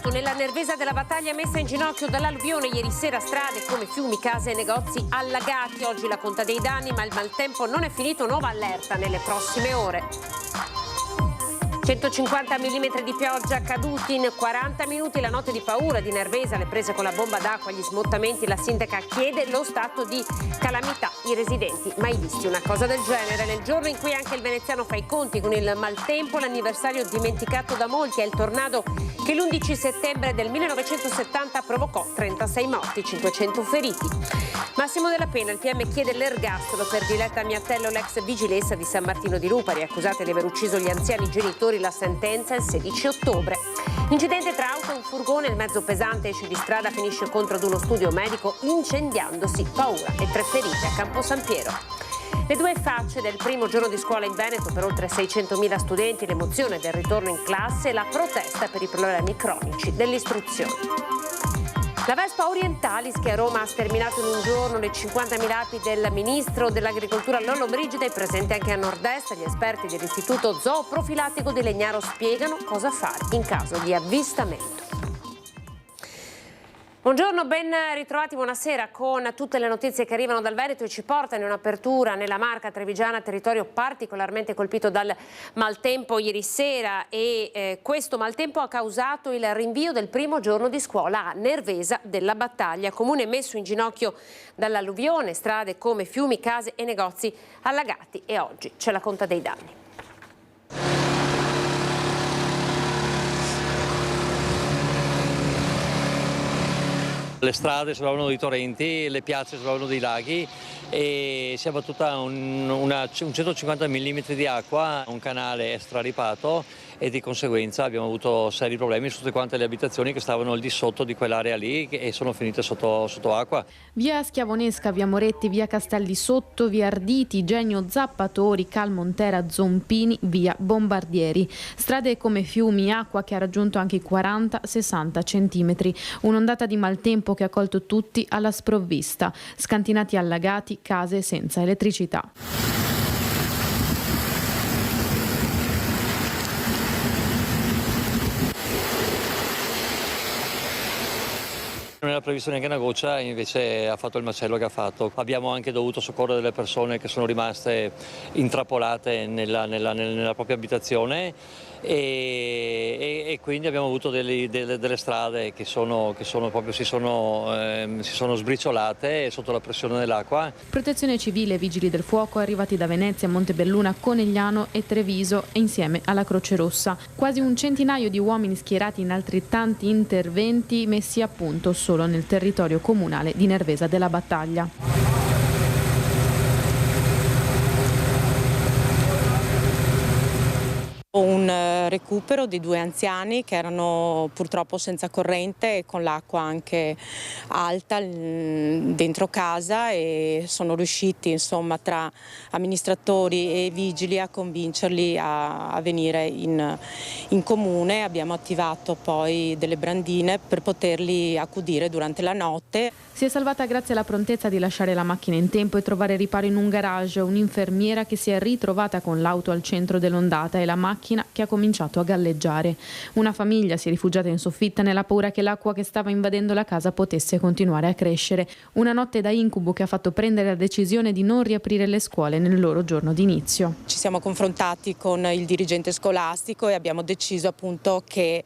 stato nella Nervesa della Battaglia, messa in ginocchio dall'alluvione ieri sera, strade come fiumi, case e negozi allagati. Oggi la conta dei danni, ma il maltempo non è finito, nuova allerta nelle prossime ore. 150 mm di pioggia caduti in 40 minuti, la notte di paura di Nervesa, le prese con la bomba d'acqua, gli smottamenti, la sindaca chiede lo stato di calamità. I residenti, mai visti una cosa del genere. Nel giorno in cui anche il veneziano fa i conti con il maltempo, l'anniversario dimenticato da molti è il tornado che l'11 settembre del 1970 provocò 36 morti, 500 feriti. Massimo della pena, il PM chiede l'ergastolo per Diletta Miattello, l'ex vigilessa di San Martino di Lupari, accusata di aver ucciso gli anziani genitori. La sentenza è il 16 ottobre. Incidente tra auto e un furgone, il mezzo pesante esce di strada, finisce contro ad uno studio medico incendiandosi, paura e 3 ferite a Campo San Piero. Le due facce del primo giorno di scuola in Veneto per oltre 600.000 studenti, l'emozione del ritorno in classe e la protesta per i problemi cronici dell'istruzione. La Vespa Orientalis, che a Roma ha sterminato in un giorno le 50.000 api del ministro dell'Agricoltura Lollobrigida, è presente anche a nord-est. Gli esperti dell'Istituto Zooprofilattico di Legnaro spiegano cosa fare in caso di avvistamento. Buongiorno, ben ritrovati, buonasera con tutte le notizie che arrivano dal Veneto e ci portano in un'apertura nella Marca Trevigiana, territorio particolarmente colpito dal maltempo ieri sera e questo maltempo ha causato il rinvio del primo giorno di scuola a Nervesa della Battaglia, comune messo in ginocchio dall'alluvione, strade come fiumi, case e negozi allagati e oggi c'è la conta dei danni. Le strade sembravano dei torrenti, le piazze sembravano dei laghi e si è abbattuta un 150 mm di acqua, un canale è straripato e di conseguenza abbiamo avuto seri problemi su tutte quante le abitazioni che stavano al di sotto di quell'area lì e sono finite sotto acqua. Via Schiavonesca, via Moretti, via Castelli Sotto, via Arditi, Genio Zappatori, Calmontera, Zompini, via Bombardieri. Strade come fiumi, acqua che ha raggiunto anche i 40-60 centimetri. Un'ondata di maltempo che ha colto tutti alla sprovvista. Scantinati allagati, case senza elettricità. Non era previsto neanche una goccia, invece ha fatto il macello che ha fatto. Abbiamo anche dovuto soccorrere delle persone che sono rimaste intrappolate nella propria abitazione e quindi abbiamo avuto delle strade che si sono sbriciolate sotto la pressione dell'acqua. Protezione civile e vigili del fuoco arrivati da Venezia, Montebelluna, Conegliano e Treviso e insieme alla Croce Rossa. Quasi un centinaio di uomini schierati in altrettanti interventi messi a punto solo nel territorio comunale di Nervesa della Battaglia. Un recupero di 2 anziani che erano purtroppo senza corrente e con l'acqua anche alta dentro casa e sono riusciti insomma tra amministratori e vigili a convincerli a venire in comune. Abbiamo attivato poi delle brandine per poterli accudire durante la notte. Si è salvata grazie alla prontezza di lasciare la macchina in tempo e trovare riparo in un garage un'infermiera che si è ritrovata con l'auto al centro dell'ondata e la macchina che ha cominciato a galleggiare. Una famiglia si è rifugiata in soffitta nella paura che l'acqua che stava invadendo la casa potesse continuare a crescere. Una notte da incubo che ha fatto prendere la decisione di non riaprire le scuole nel loro giorno d'inizio. Ci siamo confrontati con il dirigente scolastico e abbiamo deciso appunto che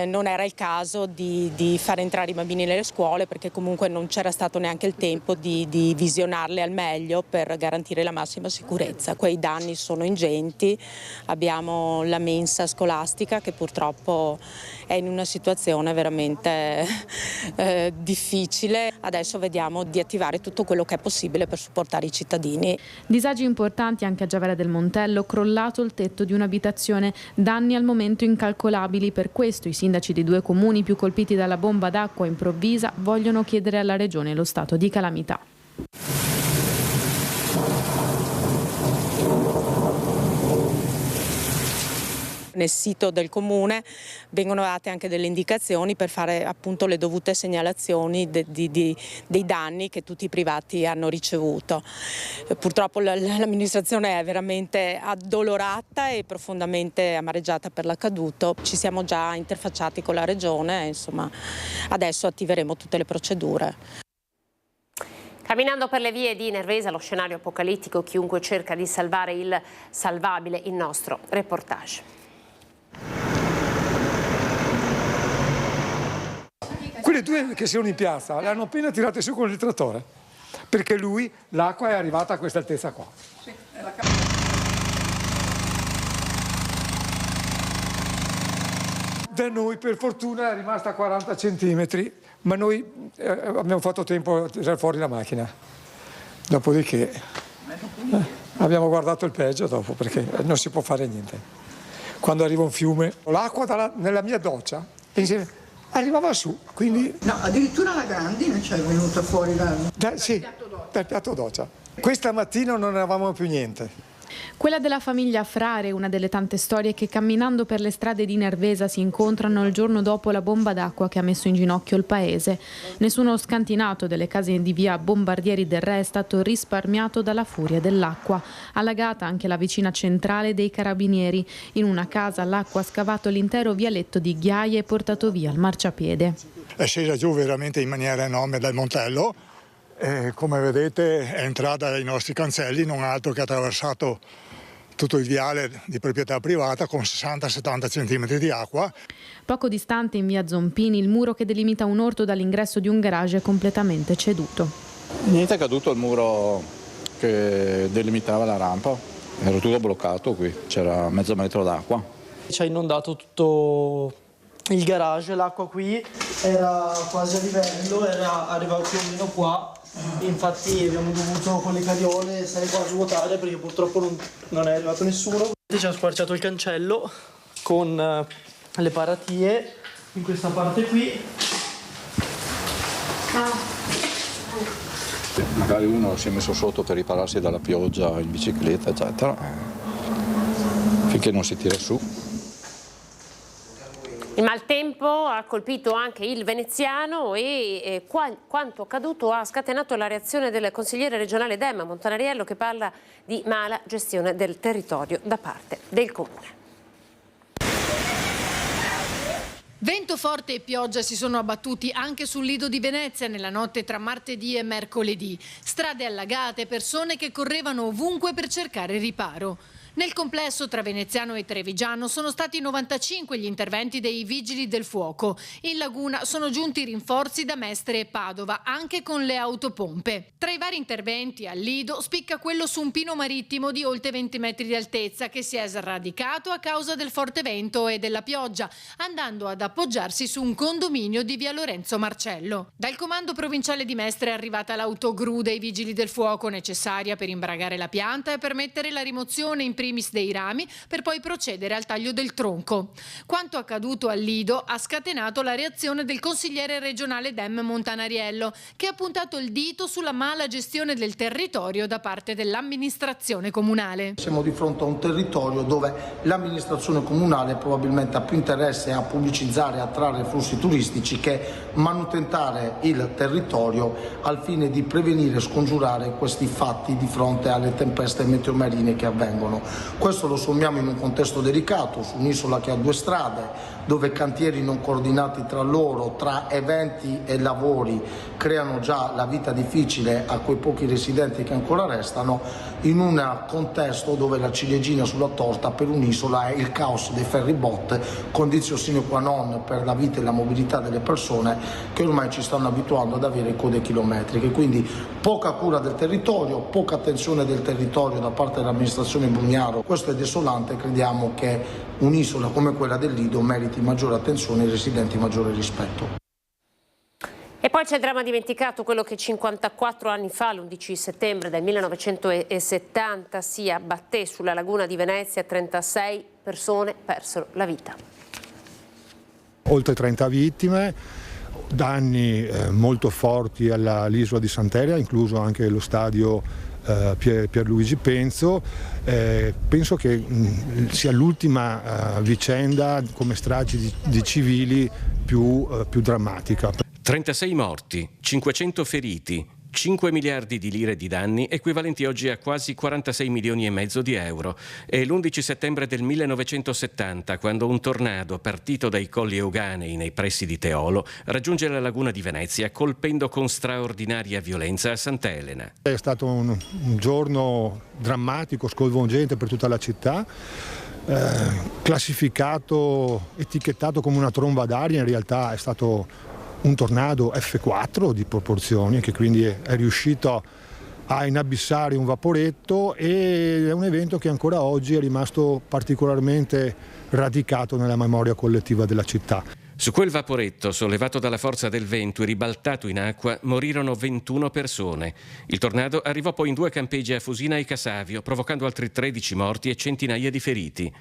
non era il caso di far entrare i bambini nelle scuole perché comunque non c'era stato neanche il tempo di visionarle al meglio per garantire la massima sicurezza. Quei danni sono ingenti, abbiamo la mensa scolastica che purtroppo è in una situazione veramente difficile. Adesso vediamo di attivare tutto quello che è possibile per supportare i cittadini. Disagi importanti anche a Giavera del Montello, crollato il tetto di un'abitazione, danni al momento incalcolabili. Per questo i sindaci dei 2 comuni più colpiti dalla bomba d'acqua improvvisa vogliono chiedere alla Regione lo stato di calamità. Nel sito del comune vengono date anche delle indicazioni per fare appunto le dovute segnalazioni dei danni che tutti i privati hanno ricevuto. Purtroppo l'amministrazione è veramente addolorata e profondamente amareggiata per l'accaduto. Ci siamo già interfacciati con la regione, insomma adesso attiveremo tutte le procedure. Camminando per le vie di Nervesa, lo scenario apocalittico, chiunque cerca di salvare il salvabile, il nostro reportage. Quelle due che sono in piazza le hanno appena tirate su con il trattore, perché l'acqua è arrivata a questa altezza qua. Da noi per fortuna è rimasta a 40 centimetri, ma noi abbiamo fatto tempo a tirare fuori la macchina. Dopodiché abbiamo guardato il peggio dopo, perché non si può fare niente. Quando arriva un fiume, l'acqua nella mia doccia arrivava su, quindi... No, addirittura la grandine c'è venuta fuori dal piatto doccia. Questa mattina non avevamo più niente. Quella della famiglia Frare, una delle tante storie che camminando per le strade di Nervesa si incontrano il giorno dopo la bomba d'acqua che ha messo in ginocchio il paese. Nessuno scantinato delle case di via Bombardieri del Re è stato risparmiato dalla furia dell'acqua. Allagata anche la vicina centrale dei Carabinieri. In una casa l'acqua ha scavato l'intero vialetto di ghiaie e portato via il marciapiede. È scesa giù veramente in maniera enorme dal Montello. Come vedete è entrata dai nostri cancelli, non altro che attraversato tutto il viale di proprietà privata con 60-70 cm di acqua. Poco distante in via Zompini il muro che delimita un orto dall'ingresso di un garage è completamente ceduto. Niente, è caduto il muro che delimitava la rampa, era tutto bloccato qui, c'era mezzo metro d'acqua. Ci ha inondato tutto il garage, l'acqua qui era quasi a livello, arrivava più o meno qua. Infatti abbiamo dovuto con le cariole stare qua a svuotare perché purtroppo non è arrivato nessuno. Ci ha squarciato il cancello con le paratie in questa parte qui. Magari uno si è messo sotto per ripararsi dalla pioggia in bicicletta, eccetera, finché non si tira su. Il maltempo ha colpito anche il veneziano e quanto accaduto ha scatenato la reazione del consigliere regionale Dem Montanariello, che parla di mala gestione del territorio da parte del comune. Vento forte e pioggia si sono abbattuti anche sul lido di Venezia nella notte tra martedì e mercoledì. Strade allagate, persone che correvano ovunque per cercare riparo. Nel complesso tra Veneziano e Trevigiano sono stati 95 gli interventi dei vigili del fuoco. In laguna sono giunti rinforzi da Mestre e Padova, anche con le autopompe. Tra i vari interventi al Lido spicca quello su un pino marittimo di oltre 20 metri di altezza che si è sradicato a causa del forte vento e della pioggia, andando ad appoggiarsi su un condominio di via Lorenzo Marcello. Dal comando provinciale di Mestre è arrivata l'autogru dei vigili del fuoco necessaria per imbragare la pianta e permettere la rimozione in primis dei rami per poi procedere al taglio del tronco. Quanto accaduto al Lido ha scatenato la reazione del consigliere regionale Dem Montanariello, che ha puntato il dito sulla mala gestione del territorio da parte dell'amministrazione comunale. Siamo di fronte a un territorio dove l'amministrazione comunale probabilmente ha più interesse a pubblicizzare e attrarre flussi turistici che manutentare il territorio al fine di prevenire e scongiurare questi fatti di fronte alle tempeste meteomarine che avvengono. Questo lo sommiamo in un contesto delicato, su un'isola che ha due strade, dove cantieri non coordinati tra loro, tra eventi e lavori, creano già la vita difficile a quei pochi residenti che ancora restano, in un contesto dove la ciliegina sulla torta per un'isola è il caos dei ferribot, condizione sine qua non per la vita e la mobilità delle persone che ormai ci stanno abituando ad avere code chilometriche. Quindi poca cura del territorio, poca attenzione del territorio da parte dell'amministrazione Brugnaro. Questo è desolante, crediamo che un'isola come quella del Lido meriti maggiore attenzione e i residenti maggiore rispetto. E poi c'è il dramma dimenticato, quello che 54 anni fa, l'11 settembre del 1970, si abbatté sulla laguna di Venezia. 36 persone persero la vita. Oltre 30 vittime, danni molto forti all'isola di Sant'Elia, incluso anche lo stadio Pierluigi Penzo. Penso che sia l'ultima vicenda come stragi di civili più drammatica. 36 morti, 500 feriti, 5 miliardi di lire di danni, equivalenti oggi a quasi 46 milioni e mezzo di euro. È l'11 settembre del 1970, quando un tornado partito dai Colli Euganei nei pressi di Teolo raggiunge la laguna di Venezia, colpendo con straordinaria violenza a Sant'Elena. È stato un giorno drammatico, sconvolgente per tutta la città. Classificato, etichettato come una tromba d'aria, in realtà è stato un tornado F4 di proporzioni, che quindi è riuscito a inabissare un vaporetto, ed è un evento che ancora oggi è rimasto particolarmente radicato nella memoria collettiva della città. Su quel vaporetto, sollevato dalla forza del vento e ribaltato in acqua, morirono 21 persone. Il tornado arrivò poi in 2 campeggi a Fusina e Casavio, provocando altri 13 morti e centinaia di feriti.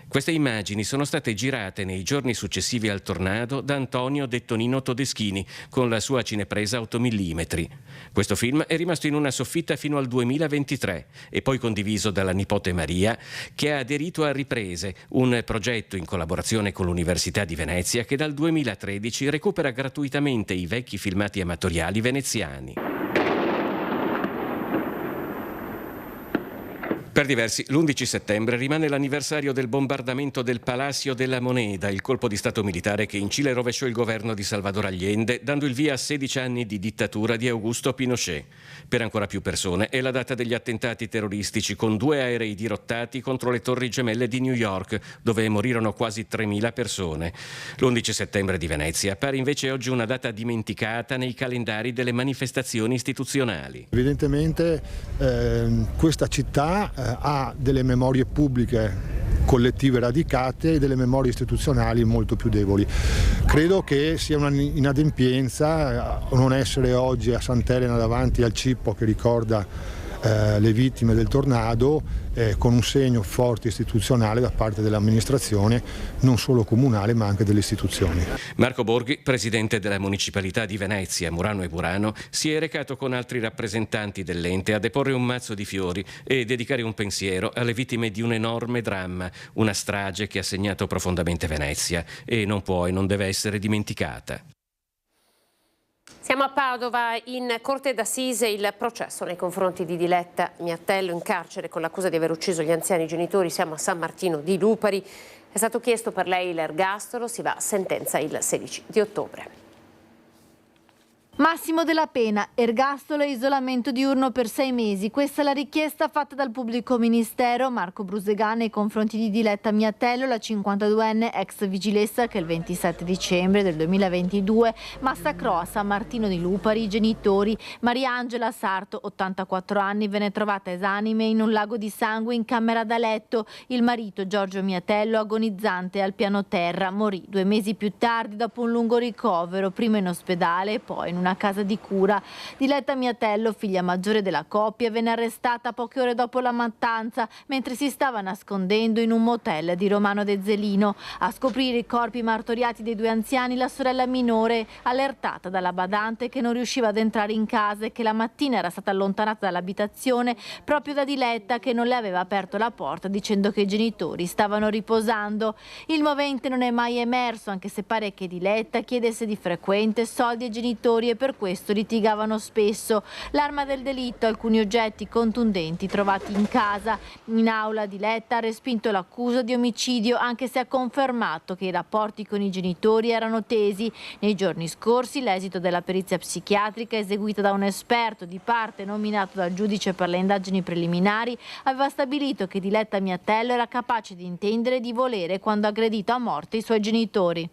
Queste immagini sono state girate nei giorni successivi al tornado da Antonio detto Nino Todeschini con la sua cinepresa 8 mm. Questo film è rimasto in una soffitta fino al 2023 e poi condiviso dalla nipote Maria, che ha aderito a Riprese, un progetto in collaborazione con l'Università di Venezia che dal 2013 recupera gratuitamente i vecchi filmati amatoriali veneziani. Per diversi, l'11 settembre rimane l'anniversario del bombardamento del Palacio de la Moneda, il colpo di stato militare che in Cile rovesciò il governo di Salvador Allende, dando il via a 16 anni di dittatura di Augusto Pinochet. Per ancora più persone è la data degli attentati terroristici con 2 aerei dirottati contro le Torri Gemelle di New York, dove morirono quasi 3.000 persone. L'11 settembre di Venezia appare invece oggi una data dimenticata nei calendari delle manifestazioni istituzionali. Evidentemente questa città ha delle memorie pubbliche collettive radicate e delle memorie istituzionali molto più deboli. Credo che sia un'inadempienza non essere oggi a Sant'Elena davanti al cippo che ricorda le vittime del tornado, con un segno forte istituzionale da parte dell'amministrazione, non solo comunale ma anche delle istituzioni. Marco Borghi, presidente della municipalità di Venezia, Murano e Burano, si è recato con altri rappresentanti dell'ente a deporre un mazzo di fiori e dedicare un pensiero alle vittime di un enorme dramma, una strage che ha segnato profondamente Venezia e non può e non deve essere dimenticata. Siamo a Padova, in Corte d'Assise il processo nei confronti di Diletta Miatello, in carcere con l'accusa di aver ucciso gli anziani genitori. Siamo a San Martino di Lupari. È stato chiesto per lei l'ergastolo, si va a sentenza il 16 di ottobre. Massimo della pena, ergastolo e isolamento diurno per 6 mesi. Questa è la richiesta fatta dal pubblico ministero Marco Brusegà nei confronti di Diletta Miatello, la 52enne ex vigilessa che il 27 dicembre del 2022 massacrò a San Martino di Lupari i genitori. Mariangela Sarto, 84 anni, venne trovata esanime in un lago di sangue in camera da letto. Il marito Giorgio Miatello, agonizzante al piano terra, morì 2 mesi più tardi dopo un lungo ricovero, prima in ospedale e poi in una casa di cura. Diletta Miatello, figlia maggiore della coppia, venne arrestata poche ore dopo la mattanza mentre si stava nascondendo in un motel di Romano de Zelino. A scoprire i corpi martoriati dei 2 anziani la sorella minore, allertata dalla badante che non riusciva ad entrare in casa e che la mattina era stata allontanata dall'abitazione proprio da Diletta, che non le aveva aperto la porta dicendo che i genitori stavano riposando. Il movente non è mai emerso, anche se pare che Diletta chiedesse di frequente soldi ai genitori e per questo litigavano spesso. L'arma del delitto, alcuni oggetti contundenti trovati in casa. In aula Diletta ha respinto l'accusa di omicidio, anche se ha confermato che i rapporti con i genitori erano tesi. Nei giorni scorsi l'esito della perizia psichiatrica eseguita da un esperto di parte nominato dal giudice per le indagini preliminari aveva stabilito che Diletta Miatello era capace di intendere e di volere quando ha aggredito a morte i suoi genitori.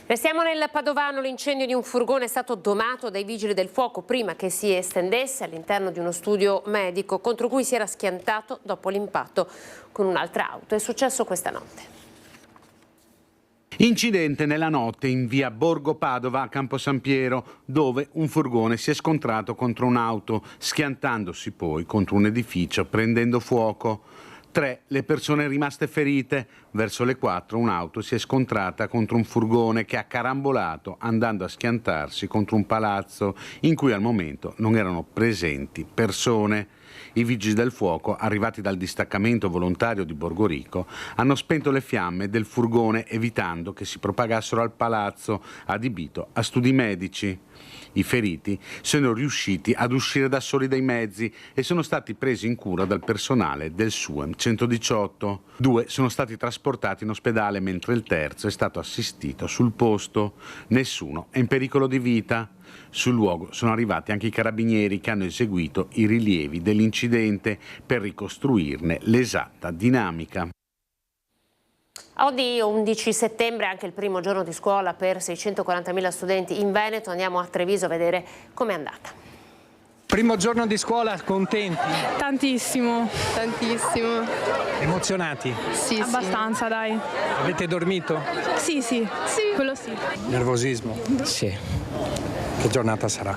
Restiamo nel Padovano. L'incendio di un furgone è stato domato dai vigili del fuoco prima che si estendesse all'interno di uno studio medico contro cui si era schiantato dopo l'impatto con un'altra auto. È successo questa notte. Incidente nella notte in via Borgo Padova a Campo San Piero, dove un furgone si è scontrato contro un'auto, schiantandosi poi contro un edificio, prendendo fuoco. 3 le persone rimaste ferite. Verso le 4 un'auto si è scontrata contro un furgone che ha carambolato andando a schiantarsi contro un palazzo in cui al momento non erano presenti persone. I vigili del fuoco, arrivati dal distaccamento volontario di Borgorico, hanno spento le fiamme del furgone evitando che si propagassero al palazzo adibito a studi medici. I feriti sono riusciti ad uscire da soli dai mezzi e sono stati presi in cura dal personale del SUEM 118. 2 sono stati trasportati in ospedale mentre il terzo è stato assistito sul posto. Nessuno è in pericolo di vita. Sul luogo sono arrivati anche i carabinieri che hanno eseguito i rilievi dell'incidente per ricostruirne l'esatta dinamica. Oggi 11 settembre, anche il primo giorno di scuola per 640.000 studenti in Veneto. Andiamo a Treviso a vedere com'è andata. Primo giorno di scuola, contenti? Tantissimo. Tantissimo. Emozionati? Sì, abbastanza, dai. Avete dormito? Sì, quello sì. Nervosismo? Sì. Che giornata sarà?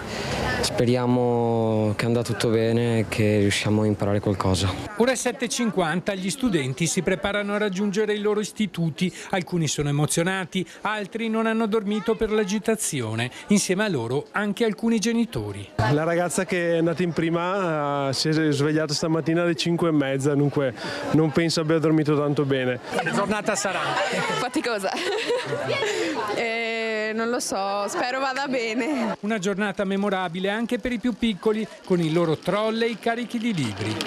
Speriamo che andrà tutto bene e che riusciamo a imparare qualcosa. Ora è 7:50, gli studenti si preparano a raggiungere i loro istituti. Alcuni sono emozionati, altri non hanno dormito per l'agitazione. Insieme a loro anche alcuni genitori. La ragazza che è andata in prima si è svegliata stamattina alle 5:30, dunque non penso abbia dormito tanto bene. Che giornata sarà? Faticosa. Non lo so, spero vada bene. Una giornata memorabile anche per i più piccoli, con i loro trolley carichi di libri.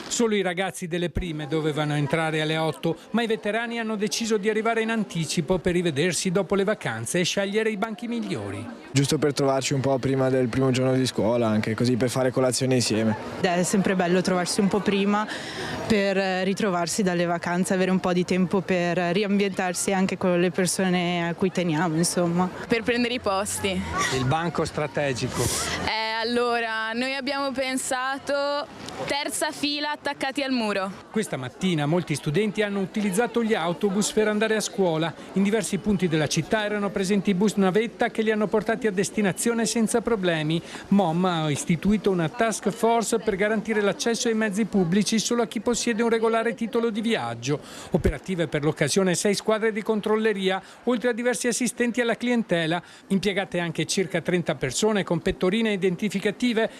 Solo i ragazzi delle prime dovevano entrare alle 8, ma i veterani hanno deciso di arrivare in anticipo per rivedersi dopo le vacanze e scegliere i banchi migliori. Giusto per trovarci un po' prima del primo giorno di scuola, anche così per fare colazione insieme. È sempre bello trovarsi un po' prima per ritrovarsi dalle vacanze, avere un po' di tempo per riambientarsi anche con le persone a cui teniamo, insomma. Per prendere i posti. Il banco strategico. Allora, noi abbiamo pensato terza fila attaccati al muro. Questa mattina molti studenti hanno utilizzato gli autobus per andare a scuola. In diversi punti della città erano presenti bus navetta che li hanno portati a destinazione senza problemi. MOM ha istituito una task force per garantire l'accesso ai mezzi pubblici solo a chi possiede un regolare titolo di viaggio. Operative per l'occasione 6 squadre di controlleria, oltre a diversi assistenti alla clientela. Impiegate anche circa 30 persone con pettorine identificative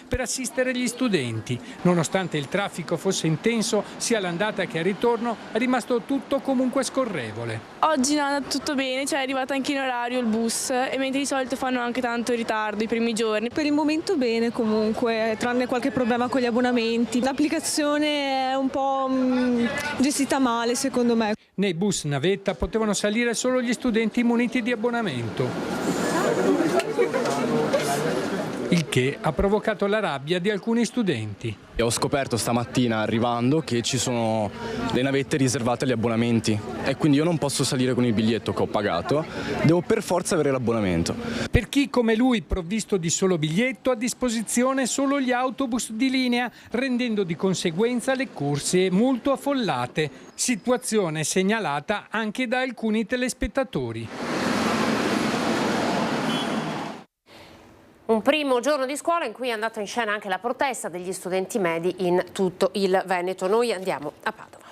per assistere gli studenti. Nonostante il traffico fosse intenso, sia all'andata che al ritorno, è rimasto tutto comunque scorrevole. Oggi è andato tutto bene, è arrivato anche in orario il bus, e mentre di solito fanno anche tanto ritardo i primi giorni. Per il momento bene comunque, tranne qualche problema con gli abbonamenti. L'applicazione è un po' gestita male secondo me. Nei bus navetta potevano salire solo gli studenti muniti di abbonamento. Il che ha provocato la rabbia di alcuni studenti. Ho scoperto stamattina arrivando che ci sono le navette riservate agli abbonamenti e quindi io non posso salire con il biglietto che ho pagato, devo per forza avere l'abbonamento. Per chi come lui provvisto di solo biglietto, a disposizione solo gli autobus di linea, rendendo di conseguenza le corse molto affollate, situazione segnalata anche da alcuni telespettatori. Un primo giorno di scuola in cui è andata in scena anche la protesta degli studenti medi in tutto il Veneto. Noi andiamo a Padova.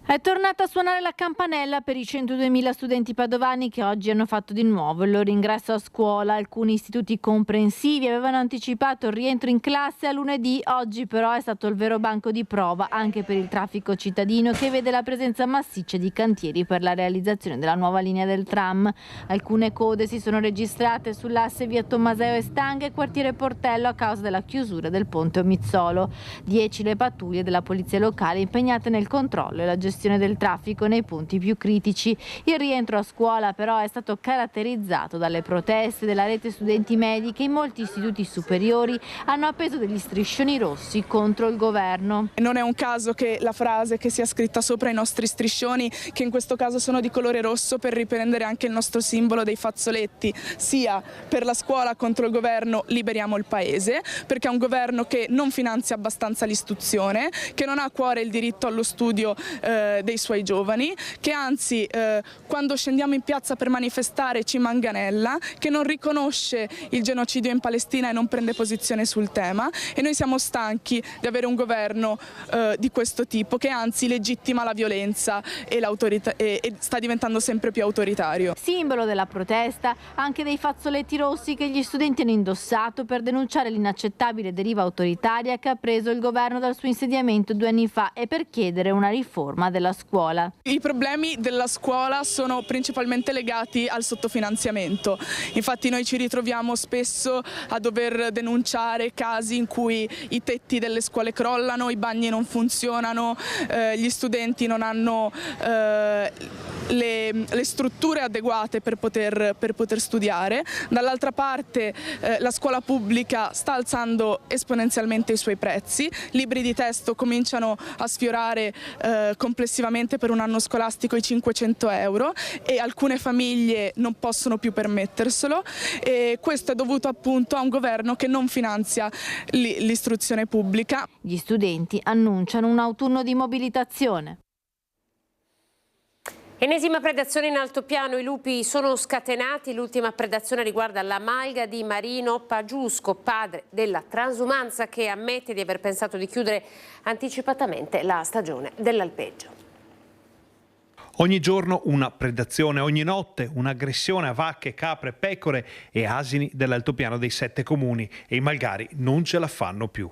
È tornata a suonare la campanella per i 102.000 studenti padovani che oggi hanno fatto di nuovo il loro ingresso a scuola. Alcuni istituti comprensivi avevano anticipato il rientro in classe a lunedì, oggi però è stato il vero banco di prova anche per il traffico cittadino, che vede la presenza massiccia di cantieri per la realizzazione della nuova linea del tram. Alcune code si sono registrate sull'asse via Tommaseo e Stanghe e quartiere Portello a causa della chiusura del ponte Omizzolo. 10 le pattuglie della polizia locale impegnate nel controllo e la gestione del traffico nei punti più critici. Il rientro a scuola però è stato caratterizzato dalle proteste della rete studenti medi che in molti istituti superiori hanno appeso degli striscioni rossi contro il governo. Non è un caso che la frase che sia scritta sopra i nostri striscioni, che in questo caso sono di colore rosso per riprendere anche il nostro simbolo dei fazzoletti, sia per la scuola contro il governo liberiamo il paese, perché è un governo che non finanzia abbastanza l'istruzione, che non ha a cuore il diritto allo studio dei suoi giovani, che anzi quando scendiamo in piazza per manifestare ci manganella, che non riconosce il genocidio in Palestina e non prende posizione sul tema, e noi siamo stanchi di avere un governo di questo tipo, che anzi legittima la violenza e l'autorità e sta diventando sempre più autoritario. Simbolo della protesta anche dei fazzoletti rossi che gli studenti hanno indossato per denunciare l'inaccettabile deriva autoritaria che ha preso il governo dal suo insediamento 2 anni fa e per chiedere una riforma della scuola. I problemi della scuola sono principalmente legati al sottofinanziamento. Infatti noi ci ritroviamo spesso a dover denunciare casi in cui i tetti delle scuole crollano, i bagni non funzionano, gli studenti non hanno le strutture adeguate per poter studiare. Dall'altra parte la scuola pubblica sta alzando esponenzialmente i suoi prezzi, libri di testo cominciano a sfiorare complessivamente per un anno scolastico i 500 euro e alcune famiglie non possono più permetterselo, e questo è dovuto appunto a un governo che non finanzia l'istruzione pubblica. Gli studenti annunciano un autunno di mobilitazione. Ennesima predazione in altopiano, i lupi sono scatenati, l'ultima predazione riguarda la malga di Marino Pagiusco, padre della transumanza che ammette di aver pensato di chiudere anticipatamente la stagione dell'alpeggio. Ogni giorno una predazione, ogni notte un'aggressione a vacche, capre, pecore e asini dell'altopiano dei 7 comuni e i malgari non ce la fanno più.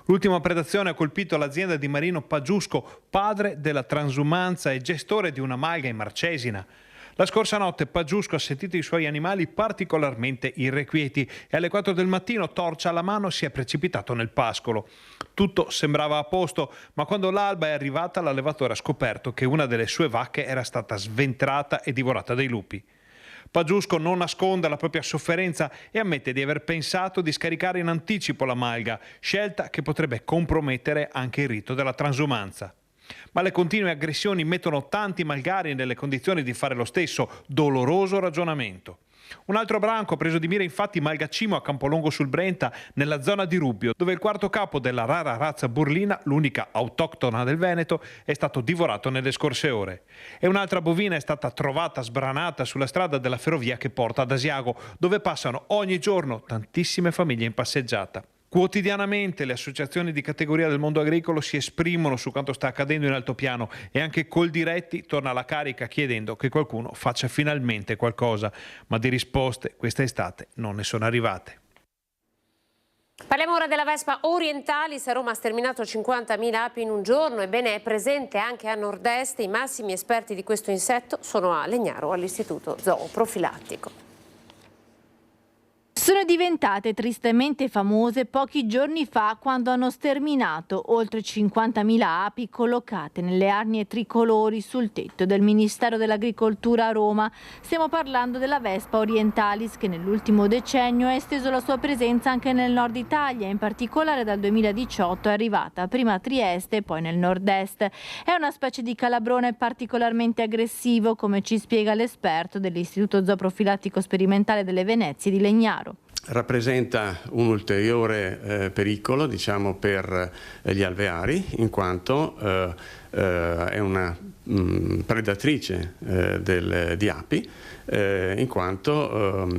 L'ultima predazione ha colpito l'azienda di Marino Pagiusco, padre della transumanza e gestore di una malga in Marcesina. La scorsa notte Pagiusco ha sentito i suoi animali particolarmente irrequieti e alle 4 del mattino, torcia alla mano, si è precipitato nel pascolo. Tutto sembrava a posto, ma quando l'alba è arrivata l'allevatore ha scoperto che una delle sue vacche era stata sventrata e divorata dai lupi. Pagiusco non nasconde la propria sofferenza e ammette di aver pensato di scaricare in anticipo la malga, scelta che potrebbe compromettere anche il rito della transumanza. Ma le continue aggressioni mettono tanti malgari nelle condizioni di fare lo stesso doloroso ragionamento. Un altro branco ha preso di mira infatti Malgacimo a Campolongo sul Brenta, nella zona di Rubbio, dove il quarto capo della rara razza burlina, l'unica autoctona del Veneto, è stato divorato nelle scorse ore. E un'altra bovina è stata trovata sbranata sulla strada della ferrovia che porta ad Asiago, dove passano ogni giorno tantissime famiglie in passeggiata. Quotidianamente le associazioni di categoria del mondo agricolo si esprimono su quanto sta accadendo in altopiano e anche Coldiretti torna alla carica chiedendo che qualcuno faccia finalmente qualcosa, ma di risposte questa estate non ne sono arrivate. Parliamo ora della Vespa orientalis. A Roma ha sterminato 50.000 api in un giorno, ebbene è presente anche a nord-est. I massimi esperti di questo insetto sono a Legnaro all'Istituto Zooprofilattico. Sono diventate tristemente famose pochi giorni fa quando hanno sterminato oltre 50.000 api collocate nelle arnie tricolori sul tetto del Ministero dell'Agricoltura a Roma. Stiamo parlando della Vespa orientalis che nell'ultimo decennio ha esteso la sua presenza anche nel nord Italia, in particolare dal 2018 è arrivata prima a Trieste e poi nel nord-est. È una specie di calabrone particolarmente aggressivo, come ci spiega l'esperto dell'Istituto Zooprofilattico Sperimentale delle Venezie di Legnaro. Rappresenta un ulteriore pericolo, diciamo, per gli alveari, in quanto è una predatrice di api, in quanto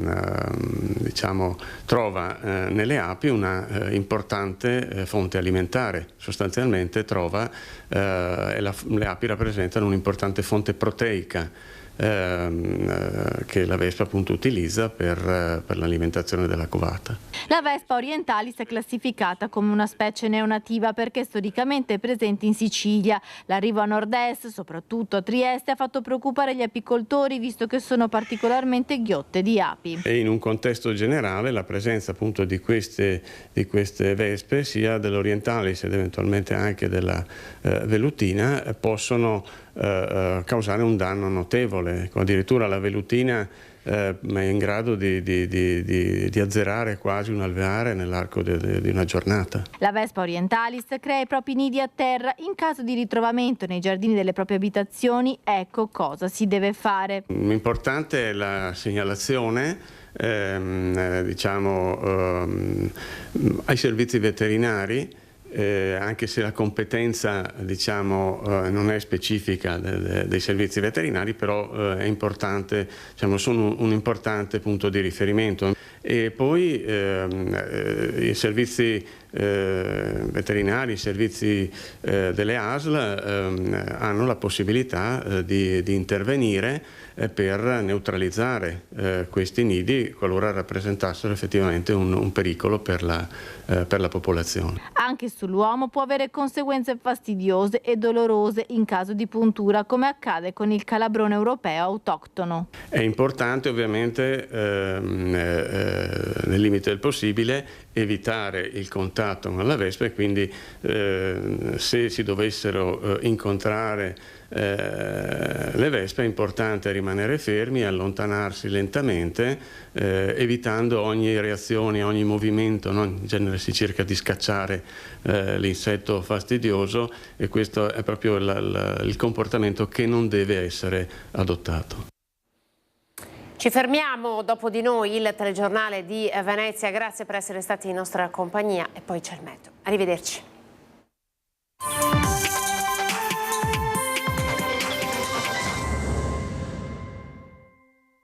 diciamo, trova nelle api una importante fonte alimentare. Sostanzialmente le api rappresentano un'importante fonte proteica che la Vespa appunto utilizza per l'alimentazione della covata. La Vespa orientalis è classificata come una specie neonativa perché storicamente è presente in Sicilia. L'arrivo a nord-est, soprattutto a Trieste, ha fatto preoccupare gli apicoltori visto che sono particolarmente ghiotte di api. E in un contesto generale la presenza appunto di queste vespe, sia dell'orientalis ed eventualmente anche della velutina, possono causare un danno notevole. Addirittura la velutina è in grado di azzerare quasi un alveare nell'arco di una giornata. La Vespa orientalis crea i propri nidi a terra. In caso di ritrovamento nei giardini delle proprie abitazioni, ecco cosa si deve fare. Importante è la segnalazione diciamo, ai servizi veterinari anche se la competenza diciamo, non è specifica dei servizi veterinari, però è importante, diciamo, sono un importante punto di riferimento. E poi i servizi veterinari, i servizi delle ASL hanno la possibilità di intervenire per neutralizzare questi nidi qualora rappresentassero effettivamente un pericolo per la popolazione. Anche sull'uomo può avere conseguenze fastidiose e dolorose in caso di puntura, come accade con il calabrone europeo autoctono. È importante ovviamente nel limite del possibile evitare il contatto con la vespa, e quindi se si dovessero incontrare le vespe è importante rimanere fermi e allontanarsi lentamente, evitando ogni reazione, ogni movimento, no? In genere si cerca di scacciare l'insetto fastidioso, e questo è proprio il comportamento che non deve essere adottato. Ci fermiamo, dopo di noi il telegiornale di Venezia. Grazie per essere stati in nostra compagnia, e poi c'è il meteo. Arrivederci.